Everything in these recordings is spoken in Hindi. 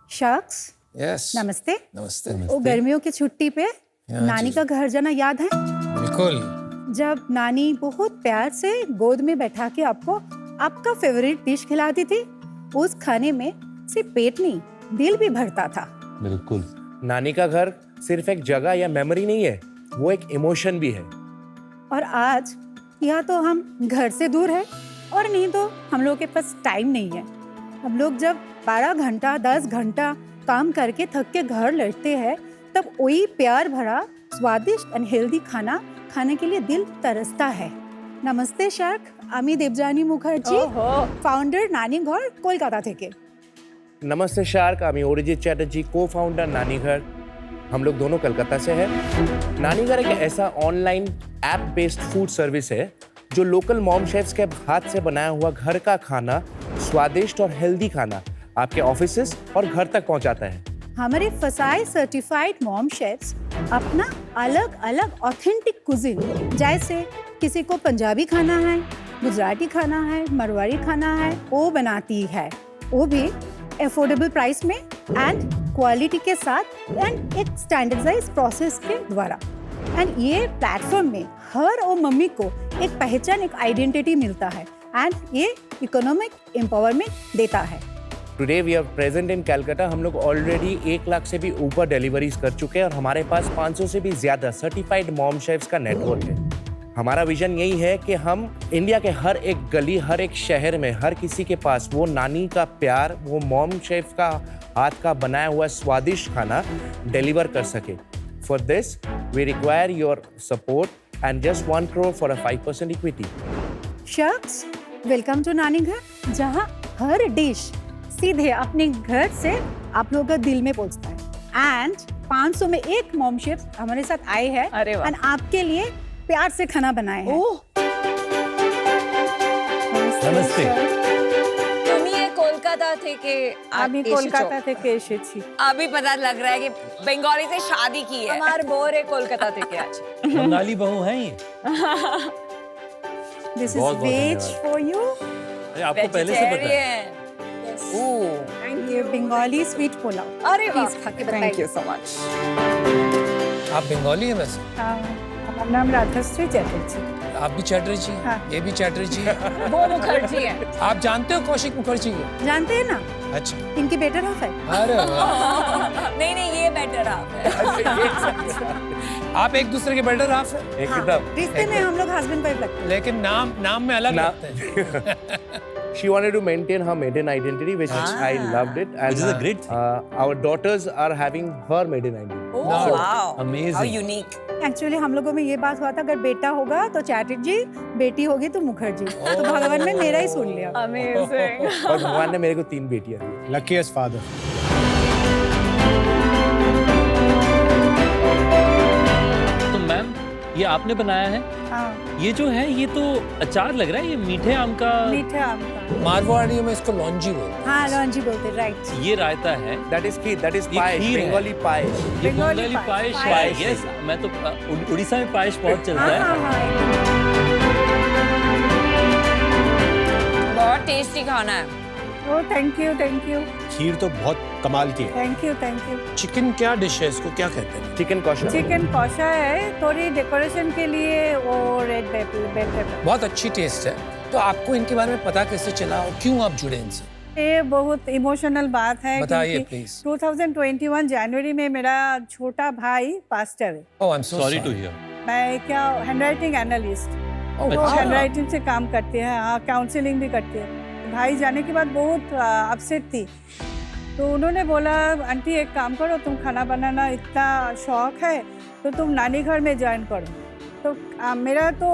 शख्स यस नमस्ते। नमस्ते वो गर्मियों की छुट्टी पे नानी का घर जाना याद है? बिल्कुल। जब नानी बहुत प्यार से गोद में बैठा के आपको आपका फेवरेट डिश खिलाती थी। उस खाने में सिर्फ पेट नहीं, दिल भी भरता था। बिल्कुल। नानी का घर सिर्फ एक जगह या मेमोरी नहीं है, वो एक इमोशन भी है। और आज या तो हम घर से दूर है और नहीं तो हम लोग के पास टाइम नहीं है। हम लोग जब 12 घंटा 10 घंटा काम करके थक के घर लौटते हैं, तब वही प्यार भरा स्वादिष्ट और हेल्दी खाना खाने के लिए दिल तरसता है। नमस्ते शार्क, আমি দেবযানী মুখার্জি, ফাউন্ডার নানি ঘর কলকাতা থেকে। नमस्ते शार्क, আমি অরিজিৎ चैटर्जी, को फाउंडर नानी घर। हम लोग दोनों कलकत्ता से हैं। नानी घर एक ऐसा online app based food service है जो लोकल मॉम शेफ्स के हाथ से बनाया हुआ घर का खाना, स्वादिष्ट और हेल्दी खाना आपके ऑफिसेस और घर तक पहुंचाता है। हमारे फसाई सर्टिफाइड मॉम शेफ्स अपना अलग अलग ऑथेंटिक कुजिन, जैसे किसी को पंजाबी खाना है, गुजराती खाना है, मरवाड़ी खाना है, वो बनाती है। वो भी अफोर्डेबल प्राइस में एंड क्वालिटी के साथ एंड एक स्टैंडर्डाइज प्रोसेस के द्वारा। एंड ये प्लेटफॉर्म में हर वो मम्मी को एक पहचान, एक आइडेंटिटी मिलता है एंड ये इकोनॉमिक एम्पावरमेंट देता है। Today we are present in Calcutta. हम लोग ऑलरेडी 1 लाख से भी ऊपर डिलीवरीज कर चुके हैं और हमारे पास 500 से भी ज्यादा सर्टिफाइड मॉम शेफ्स का नेटवर्क है। हमारा विजन यही है कि हम इंडिया के हर एक गली, हर एक शहर में हर किसी के पास वो नानी का प्यार, वो मॉम शेफ का हाथ का बनाया हुआ स्वादिष्ट खाना डिलीवर कर सके। For this we require your support and just 1 crore for a 5% equity. Sharks, welcome to Nani Ghar, जहाँ हर डिश सीधे अपने घर से आप लोगों का दिल में पहुंचता है। एंड 500 में एक मॉम शेफ हमारे साथ आए हैं एंड आपके लिए प्यार से खाना बनाए हैं। नमस्ते। তুমি কলকাতা থেকে আমি কলকাতা থেকে এসেছি। अभी पता लग रहा है कि बंगाली से शादी की है। हमार बोरे कोलकाता থেকে আছে। बंगाली बहू हैं ये। दिस इज बहुत वेज फॉर यू अरे आपको पहले से पता है। एंड ये बंगाली स्वीट पुलाव। अरे वाह, प्लीज खा के बताइए। Thank you so much. आप बंगाली हैं वैसे? हाँ, हमारा नाम राधाश्री चैटर्जी। आप भी चैटर्जी हैं? हाँ। ये भी चैटर्जी है। वो मुखर्जी है। आप जानते हो कौशिक मुखर्जी को? जानते हैं ना, अच्छा। इनकी बेटर हाफ है। अरे वाह। नहीं नहीं, ये बेटर आप है। आप एक दूसरे के बेटर हाफ हैं? एकदम। रिश्ते में हम लोग हस्बैंड वाइफ लगते हैं। लेकिन नाम में अलग लगते हैं। She wanted to maintain her maiden identity, which I loved it. And Which is a great thing. Our daughters are having her maiden identity. Oh wow, Amazing. how unique. Actually हम लोगों में ये बात हुआ था, अगर बेटा होगा तो चैटर्जी, बेटी होगी तो मुखर्जी। तो भगवान ने मेरा ही सुन लिया। Amazing. और भगवान ने मेरे को 3 बेटियां दी। Luckiest father. तो मैम, ये आपने बनाया है? हाँ, ये जो है ये तो अचार लग रहा है, ये मीठे आम का। मीठे आम का। मारवाड़ी में इसको लौंजी बोलते हैं। हाँ, लौंजी बोलते हैं, राइट। ये रायता है। That is kheer, that is ये पायस, खीर है। Bengali पायस। ये बंगाली बंगाली पायस। पायस पायस। है। यस, मैं तो उड़ीसा में पायस बहुत चलता हाँ, है। हाँ, हाँ। बहुत टेस्टी खाना है। ओ, थैंक यू, थैंक यू, खीर तो बहुत कमाल की है। Thank you, thank you. Chicken क्या डिश है, इसको क्या कहते हैं? चिकन कौशा। चिकन कौशा है, थोड़ी डेकोरेशन के लिए वो रेड पेपर। बहुत अच्छी टेस्ट है। तो आपको इनके बारे में पता कैसे चला और क्यों आप जुड़े इनसे? ये बहुत इमोशनल बात है। बताइए, क्योंकि प्लीज। 2021 जनवरी में मेरा छोटा भाई पास्टर है। Oh, I am so sorry to hear. मैं क्या हैंडराइटिंग एनालिस्ट, वो अच्छा। हैंडराइटिंग से काम करते हैं। हाँ, काउंसलिंग भी करते हैं। भाई जाने के बाद बहुत अपसेट थी, तो उन्होंने बोला, आंटी एक काम करो, तुम खाना बनाना इतना शौक है तो तुम नानी घर में ज्वाइन करो। तो मेरा तो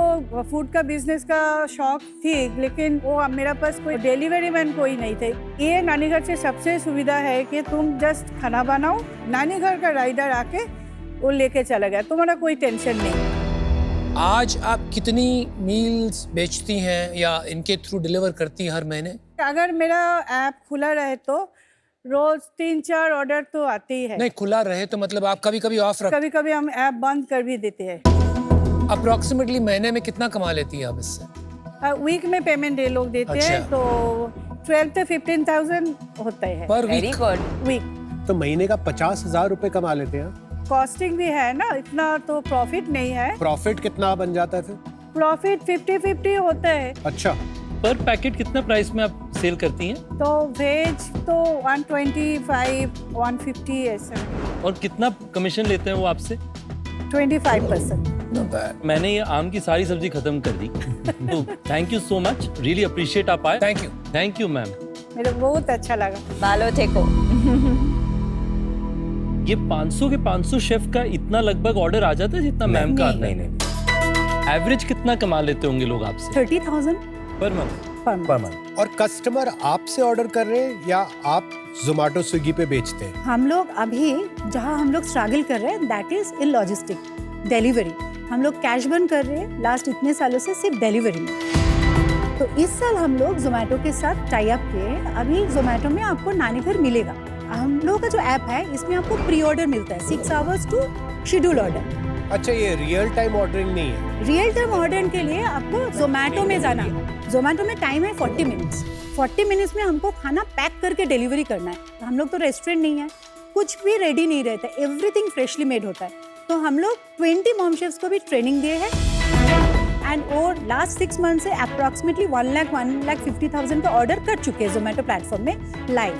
फूड का बिजनेस का शौक थी, लेकिन वो मेरा पास कोई डिलीवरी मैन कोई नहीं थे। ये नानी घर से सबसे सुविधा है कि तुम जस्ट खाना बनाओ, नानी घर का राइडर आके वो लेके चला गया, तुम्हारा कोई टेंशन नहीं। आज आप कितनी मील्स बेचती हैं या इनके थ्रू डिलीवर करती हैं हर महीने? अगर मेरा ऐप खुला रहे तो रोज 3-4 ऑर्डर तो आते ही है। नहीं, खुला रहे तो मतलब आप कभी कभी ऑफ रख। कभी कभी हम ऐप बंद कर भी देते हैं। अप्रोक्सीमेटली महीने में कितना कमा लेती हैं आप इससे? वीक में पेमेंट ये लोग देते हैं, अच्छा। तो 12 to 15,000 होता है पर वेरी वीक? गुड। वीक। तो महीने का 50,000 रुपए कमा लेते हैं। कॉस्टिंग भी है ना, इतना तो प्रॉफिट नहीं है। प्रॉफिट कितना बन जाता है फिर? प्रॉफिट 50-50 होता है। अच्छा, पर पैकेट कितना प्राइस में आप सेल करती हैं? तो वेज तो 125, 150 ऐसा। और कितना कमीशन लेते हैं वो आपसे? 25%। Not bad. मैंने ये आम की सारी सब्जी खत्म कर दी। तो thank you so much, really appreciate आप आए। Thank you. Thank you ma'am. मेरे को बहुत अच्छा लगा। बालो थे को ये 500 के 500 शेफ का इतना लगभग ऑर्डर आ जाता है जितना मैम का आता है? नहीं एवरेज कितना कमा लेते होंगे लोग आपसे 30,000 पर मंथ? Per month. और कस्टमर आपसे ऑर्डर कर रहे हैं या आप जोमेटो स्विगी पे बेचते हैं? हम लोग अभी जहाँ हम लोग स्ट्रगल कर रहे हैं that is in logistic delivery. हम लोग कैश बर्न कर रहे हैं लास्ट इतने सालों से सिर्फ डिलीवरी में। तो इस साल हम लोग जोमेटो के साथ टाई अप किए। अभी जोमेटो में आपको नानी घर मिलेगा। हम लोग का जो ऐप है इसमें आपको प्री ऑर्डर मिलता है 6 आवर्स टू शेड्यूल ऑर्डर। अच्छा, ये रियल टाइम ऑर्डरिंग नहीं है? रियल टाइम ऑर्डर के लिए आपको जोमेटो में जाना है। जोमेटो में टाइम है 40 मिनट्स। 40 मिनट्स में हमको खाना पैक करके डिलीवरी करना है। हम लोग तो रेस्टोरेंट नहीं है, कुछ भी रेडी नहीं रहता, एवरीथिंग फ्रेशली मेड होता है। तो हम लोग 20 मॉम शेफ्स को भी ट्रेनिंग दिए हैं एंड वो लास्ट 6 मंथ से अप्रॉक्सीमेटली 1,50,000 का ऑर्डर कर चुके हैं जोमेटो प्लेटफॉर्म में लाइव।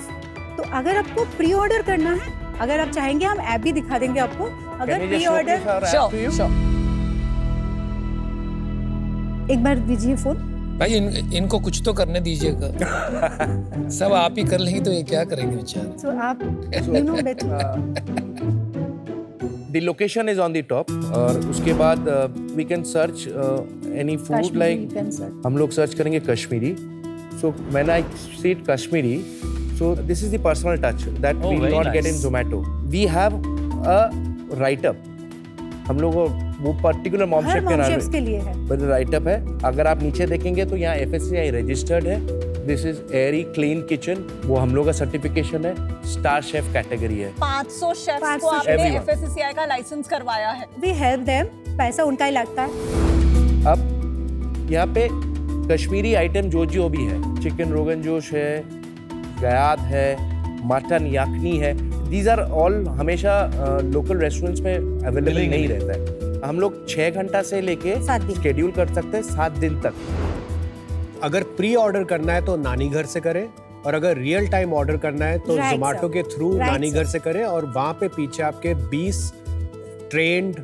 तो अगर आपको प्री ऑर्डर करना है, अगर आप चाहेंगे हम ऐप भी दिखा देंगे आपको। अगर प्री ऑर्डर एक बार दीजिए फोन। भाई इनको कुछ तो करने दीजिएगा। सब आप ही कर लेंगे तो ये क्या करेंगे बेचारे। सो आप you know better. The location is on the top और उसके बाद we can search any food like हम लोग सर्च करेंगे Kashmiri. So when I see Kashmiri, so this is the personal touch that we very not get in nice. Zomato. We have a write-up. हम लोग वो पर्टिकुलर मॉम हर शेफ के मॉम नाम शेफ्स के लिए है। राइटअप है। अगर आप नीचे देखेंगे तो यहाँ FSCI रजिस्टर्ड है। This is Airy clean kitchen, वो हम लोग का सर्टिफिकेशन है। स्टार शेफ कैटेगरी है। 500 शेफ्स 500 को आपने everyone. FSCI का लाइसेंस करवाया है। वी हेल्प देम, पैसा उनका ही लगता है। अब यहाँ पे कश्मीरी आइटम जो भी है, चिकन रोगन जोश है, गयाद है, मटन याखनी है, दीज आर ऑल हमेशा लोकल रेस्टोरेंट्स में अवेलेबल नहीं रहता है। हम लोग 6 घंटा से लेके 7 दिन शेड्यूल कर सकते हैं 7 दिन तक। अगर प्री ऑर्डर करना है तो नानी घर से करें, और अगर रियल टाइम ऑर्डर करना है तो Right, जोमेटो sir. के थ्रू Right, नानी sir. घर से करें। और वहाँ पे पीछे आपके 20 ट्रेंड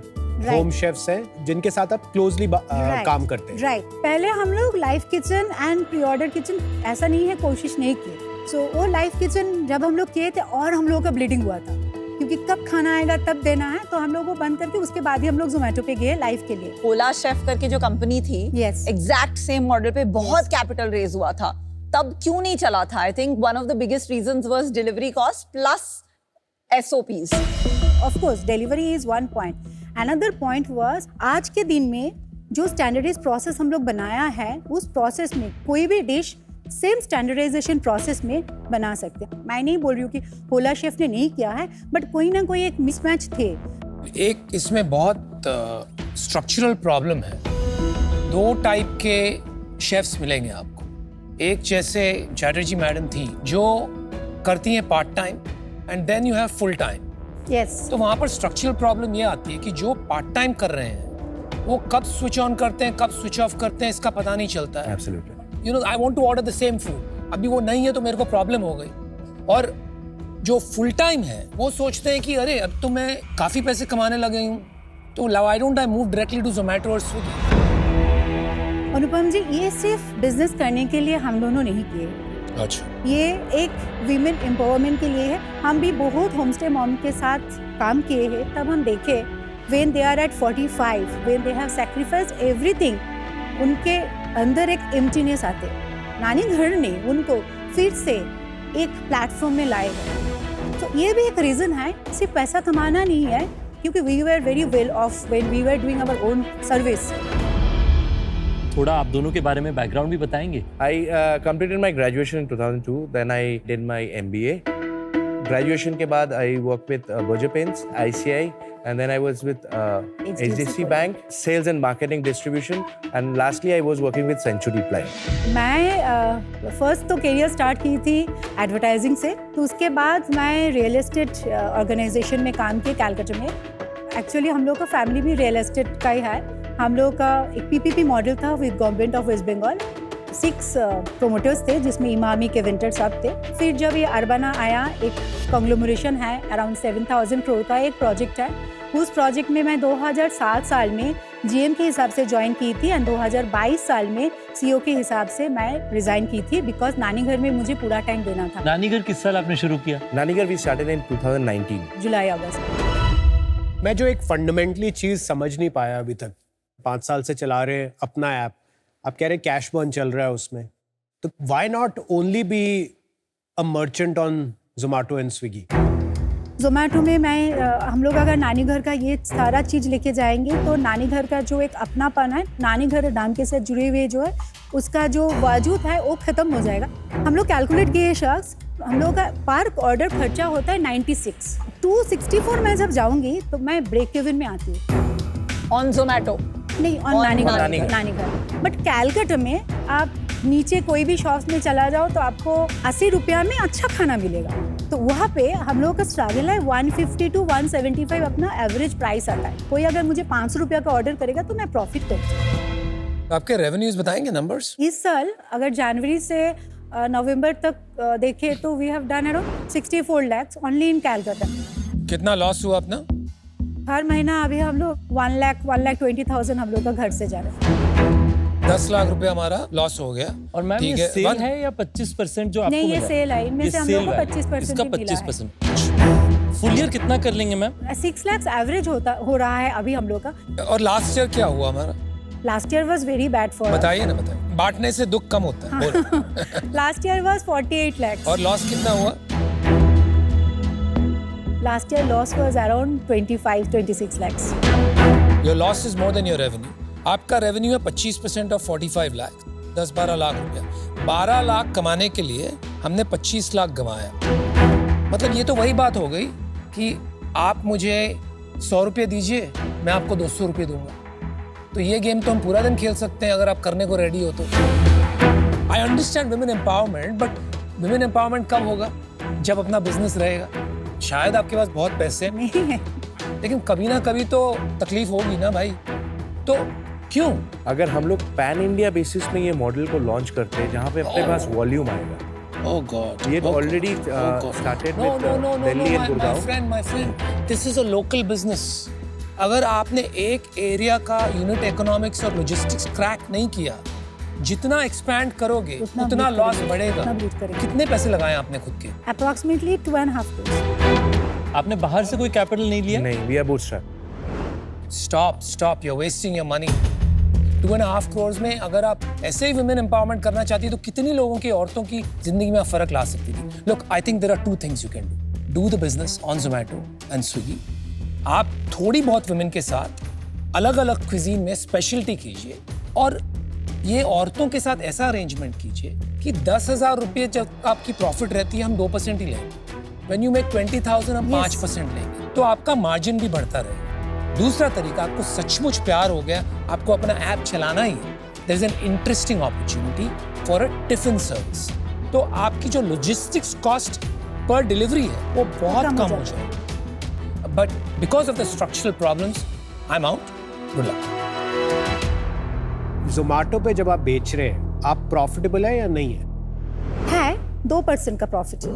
होम शेफ्स हैं जिनके साथ आप क्लोजली काम करते हैं। राइट। पहले हम लोग live kitchen and pre order kitchen ऐसा नहीं है, कोशिश नहीं की। सो वो लाइव किचन जब हम लोग किए थे और हम लोगों का ब्लीडिंग हुआ था, क्योंकि कब खाना आएगा तब देना है। तो हम लोग वो बंद करके उसके बाद ही हम लोग जोमेटो पे गए लाइव के लिए। ओला शेफ करके जो कंपनी थी, Yes. एग्जैक्ट सेम मॉडल पे बहुत कैपिटल रेज हुआ था। तब क्यों नहीं चला था? I think one of the biggest reasons was delivery cost plus SOPs. Of course delivery is one point. Another point was आज के दिन में जो स्टैंडर्डाइज प्रोसेस हम लोग बनाया है, उस प्रोसेस में कोई भी डिश सेम स्टैंडर्डाइजेशन प्रोसेस में बना सकते हैं। मैं नहीं बोल रही हूँ कि ओला शेफ ने नहीं किया है, बट कोई ना कोई एक मिसमैच थे। एक इसमें बहुत स्ट्रक्चरल प्रॉब्लम है। 2 टाइप के शेफ्स मिलेंगे आपको। एक जैसे चैटर्जी मैडम थी जो करती हैं part time and then you have full time. Yes. तो वहाँ पर स्ट्रक्चरल प्रॉब्लम ये आती है कि जो पार्ट टाइम कर रहे हैं वो कब स्विच ऑन करते हैं कब स्विच ऑफ करते हैं इसका पता नहीं चलता है। Absolutely. You know I want to order the same food, अभी वो नहीं है तो मेरे को प्रॉब्लम हो गई। और जो फुल टाइम है वो सोचते हैं कि अरे अब तो मैं काफ़ी पैसे कमाने लगे हूँ, तो why don't I move directly to Zomato और स्विगी। अनुपम जी, ये सिर्फ बिजनेस करने के लिए हम दोनों नहीं किए, अच्छा, ये एक वीमेन एम्पावरमेंट के लिए है। हम भी बहुत होमस्टे मॉम के साथ काम किए हैं, तब हम देखे when they are at 45, when they have sacrificed everything, उनके अंदर एक एम्प्टीनेस आते। नानी घर ने उनको फिर से एक प्लेटफॉर्म में लाए हैं। तो ये भी एक रीज़न है, सिर्फ पैसा कमाना नहीं है, क्योंकि we were very well off when we were doing our own service. थोड़ा आप दोनों के बारे में बैकग्राउंड भी बताएंगे? I completed my graduation in 2002. Then I did my MBA. Graduation के बाद I worked with Berger Paints, ICI and then I was with HDFC Bank, sales and marketing distribution, and lastly I was working with Century Ply. मैं फर्स्ट तो करियर स्टार्ट की थी एडवर्टाइजिंग से, तो उसके बाद मैं रियल एस्टेट ऑर्गेनाइजेशन में काम किया कैलकाटा में। एक्चुअली हम लोग का फैमिली भी रियल एस्टेट का ही है। हम लोग का एक पीपीपी मॉडल था with government of West Bengal. 6 promoters थे जिसमें इमामी के विंटर सब थे। फिर जब ये अर्बना आया, एक कंग्लोमरेशन है, अराउंड 7,000 करोड़ का एक प्रोजेक्ट है। उस प्रोजेक्ट में मैं 2007 साल में जीएम के हिसाब से ज्वाइन की थी एंड 2022 साल में सीईओ के हिसाब से मैं रिजाइन की थी, बिकॉज नानी घर में मुझे पूरा टाइम देना था। नानी घर किस साल आपने शुरू किया? Nanigar we started in 2019. जुलाई अगस्त। मैं जो एक फंडामेंटली चीज समझ नहीं पाया अभी तक, 5 साल से चला रहे हैं अपना ऐप, आप कह रहे कैश बर्न चल रहा है उसमें, तो why not only be a merchant on Zomato and Swiggy? Zomato में हम लोग अगर नानी घर का ये सारा चीज़ लेके जाएंगे तो नानी घर का जो एक अपनापन है, नानी घर नाम के साथ जुड़े हुए जो है उसका जो वजूद है वो ख़त्म हो जाएगा। हम लोग कैलकुलेट किए शख्स, हम लोग का पर ऑर्डर खर्चा होता है 96। 264 में जब जाऊंगी तो मैं ब्रेक इवन में आती हूँ। ऑन जोमेटो नहीं, ऑन नानी घर। बट कैलकाटा में आप नीचे कोई भी शॉप्स में चला जाओ तो आपको 80 रुपया में अच्छा खाना मिलेगा। तो वहाँ पे हम लोगों का स्ट्रगल है 150 to 175 अपना एवरेज प्राइस आता है। कोई अगर मुझे 500 रुपया का ऑर्डर करेगा तो मैं प्रॉफिट करती हूँ। आपके रेवेन्यूज बताएंगे नंबर्स? इस साल अगर जनवरी से नवंबर तक देखें तो we have done around 64 lakhs only in Calcutta. कितना लॉस हुआ अपना? हर महीना अभी हम लोग 1,20,000 हम लोग का घर से जा रहे हैं। 10 लाख रुपए हमारा लॉस हो गया। और मैम ठीक ये है, सेल है या 25% जो आपको नहीं, ये मिला? सेल है, इनमें ये से हम लोग को सेल है। 25% इसका ही मिला है। 25%। फुल ईयर कितना कर लेंगे मैम? 6 lakhs एवरेज हो रहा है अभी हम लोग का। और लास्ट ईयर क्या हुआ हमारा? Last year was very bad for बताइए ना, बताइए। बांटने से दुख कम होता है। बोलो। Last year was 48 lakhs। और लॉस कितना हुआ? Last year loss was around 25-26 lakhs। Your loss is more than your revenue. आपका रेवेन्यू है 25% ऑफ 45 लाख, 10-12 लाख रुपया। 12 लाख कमाने के लिए हमने 25 लाख गंवाया। मतलब ये तो वही बात हो गई कि आप मुझे 100 रुपये दीजिए, मैं आपको 200 रुपये दूंगा। तो ये गेम तो हम पूरा दिन खेल सकते हैं अगर आप करने को रेडी हो तो। I understand women empowerment, but women empowerment कब होगा? जब अपना बिजनेस रहेगा। शायद आपके पास बहुत पैसे हैं, नहीं है। लेकिन कभी ना कभी तो तकलीफ होगी ना भाई। तो क्यों? अगर हम लोग पैन इंडिया बेसिस में ये मॉडल को लॉन्च करते हैं जहाँ पे अपने पास वॉल्यूम आएगा, Oh God. ये Oh already God. Oh God. Started No, with no, no, no, Delhi and my Gurgaon. friend, this is a local business. अगर आपने एक एरिया का यूनिट इकोनॉमिक्स और लॉजिस्टिक्स क्रैक नहीं किया, जितना एक्सपैंड करोगे उतना bleed लॉस करेंगे, बढ़ेगा। उतना bleed करेंगे। कितने पैसे लगाए आपने खुद के? Approximately 2.5 crores। आपने बाहर से कोई कैपिटल नहीं लिया? नहीं, we are bootstrap. Stop, you're wasting your money. 2.5 crores में अगर आप ऐसे ही वुमेन एम्पावरमेंट करना चाहती तो कितनी लोगों की, औरतों की जिंदगी में आप फर्क ला सकती थी। Look, I think there are 2 things you can do. Do the business on Zomato and Swiggy. आप थोड़ी बहुत वुमेन के साथ अलग अलग क्विजीन में स्पेशलिटी कीजिए और ये औरतों के साथ ऐसा अरेंजमेंट कीजिए कि 10,000 रुपये जब आपकी प्रॉफिट रहती है हम 2% ही लेंगे। When you make 20,000 हम 5% लेंगे, तो आपका मार्जिन भी बढ़ता रहेगा। दूसरा तरीका, आपको सचमुच प्यार हो गया, आपको अपना ऐप चलाना ही है, there is an interesting opportunity for a tiffin service. तो आपकी जो लॉजिस्टिक्स कॉस्ट पर डिलीवरी है वो बहुत कम हो जाएगी। But because of the structural problems I am out. Good luck. Zomato पे जब आप बेच रहे हैं, आप प्रॉफिटेबल है या नहीं है? 2% का प्रॉफिट है।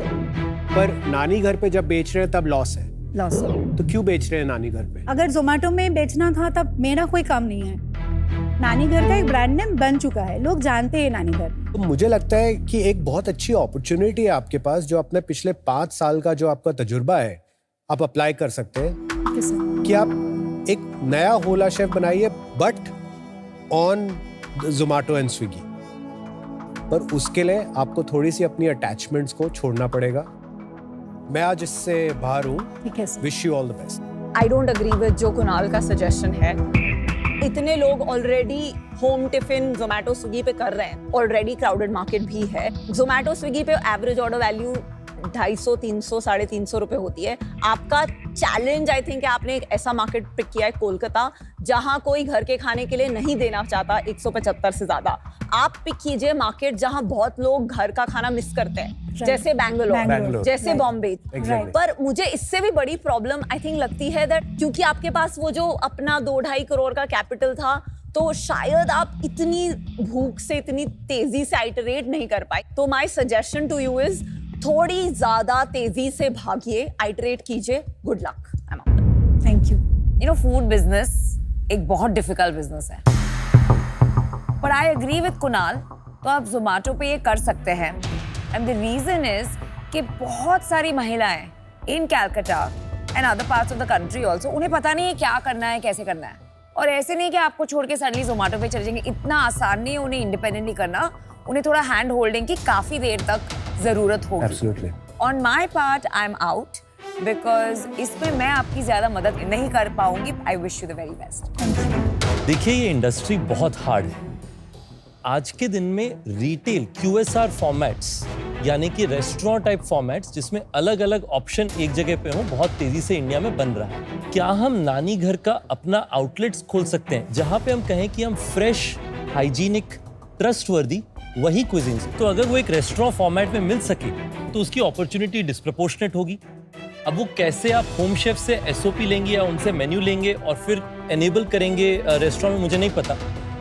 पर नानी घर पे जब बेच रहे हैं तब लॉस है, लॉस है। तो क्यों बेच रहे हैं नानी घर पे? अगर जोमेटो में बेचना था तब मेरा कोई काम नहीं है। नानी घर का एक ब्रांड नेम बन चुका है, लोग जानते हैं नानी घर। तो मुझे लगता है कि एक बहुत अच्छी अपॉर्चुनिटी है आपके पास, जो अपने पिछले 5 साल का जो आपका तजुर्बा है आप अप्लाई कर सकते हैं कि आप एक नया होला शेफ बनाइए, but on Zomato and Swiggy. पर उसके लिए आपको थोड़ी सी अपनी अटैचमेंट्स को छोड़ना पड़ेगा। मैं आज इससे बाहर हूँ। ठीक है sir. Wish you all the best. I don't agree with जो कुणाल का सजेशन है। इतने लोग already home tiffin Zomato Swiggy पे कर रहे हैं, ऑलरेडी क्राउडेड मार्केट भी है। जोमेटो स्विगी पे एवरेज ऑर्डर वैल्यू 250, 300, 350 रुपए होती है। आपका चैलेंज आई थिंक आपने एक ऐसा मार्केट पिक किया है कोलकाता जहां कोई घर के खाने के लिए नहीं देना चाहता 175 से ज्यादा। आप पिक कीजिए मार्केट जहां बहुत लोग घर का खाना मिस करते हैं, जैसे बैंगलोर, जैसे बॉम्बे। पर मुझे इससे भी बड़ी प्रॉब्लम आई थिंक लगती है दैट क्योंकि आपके पास वो जो अपना 2-2.5 करोड़ का कैपिटल था, तो शायद आप इतनी भूख से इतनी तेजी से आइटरेट नहीं कर पाए। तो my suggestion to you is थोड़ी ज्यादा तेजी से भागिए, आइटरेट कीजिए। Good luck. Thank you. You know food business एक बहुत डिफिकल्ट बिजनेस है, पर आई एग्री विद कुणाल, तो आप जोमेटो पे ये कर सकते हैं। एंड द रीजन इज कि बहुत सारी महिलाएं in Calcutta and other parts of the country also, उन्हें पता नहीं है क्या करना है, कैसे करना है। और ऐसे नहीं कि आपको छोड़ के सडनली जोमेटो पे चले जाएंगे, इतना आसान नहीं है उन्हें इंडिपेंडेंटली करना। उन्हें थोड़ा हैंड होल्डिंग की काफी देर तक जरूरत होगी। Absolutely. On my part I am out because इसमें मैं आपकी ज्यादा मदद नहीं कर पाऊंगी। आई wish you the very best. देखिए ये इंडस्ट्री बहुत हार्ड है। आज के दिन में रिटेल QSR फॉर्मेट्स यानी कि रेस्टोरेंट टाइप फॉर्मेट्स जिसमें अलग अलग ऑप्शन एक जगह पे हो, बहुत तेजी से इंडिया में बन रहा है। क्या हम नानी घर का अपना आउटलेट्स खोल सकते हैं जहां पे हम कहें कि हम फ्रेश, हाइजीनिक, ट्रस्टवर्दी वही क्विजीन्स, तो अगर वो एक रेस्टोरेंट फॉर्मेट में मिल सके तो उसकी अपॉर्चुनिटी डिस्प्रोपोर्शनेट होगी। अब वो कैसे आप होम शेफ से SOP लेंगे या उनसे मेन्यू लेंगे और फिर एनेबल करेंगे रेस्टोरेंट में, मुझे नहीं पता।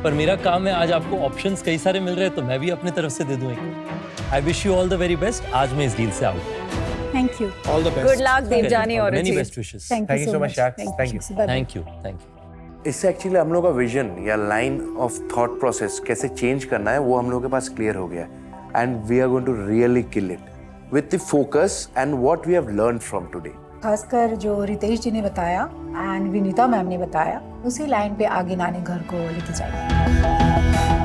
पर मेरा काम है, आज आपको ऑप्शंस कई सारे मिल रहे हैं तो मैं भी अपनी तरफ से दे दूं एक। I wish you all the very best. आज मैं इस डील से out. Thank you. All the best. Good luck Devjani और many best wishes. Thank Thank you you so so much, much. Shaks. Thank you. Thank you, thank you. इससे एक्चुअली हम लोग का विजन या लाइन ऑफ थॉट प्रोसेस कैसे चेंज करना है वो हम लोग के पास क्लियर हो गया है and we are going to really kill it with the focus and what we have learned from today. खासकर जो रितेश जी ने बताया एंड विनीता मैम ने बताया, उसी लाइन पे आगे नानी घर को लेके जाएंगे।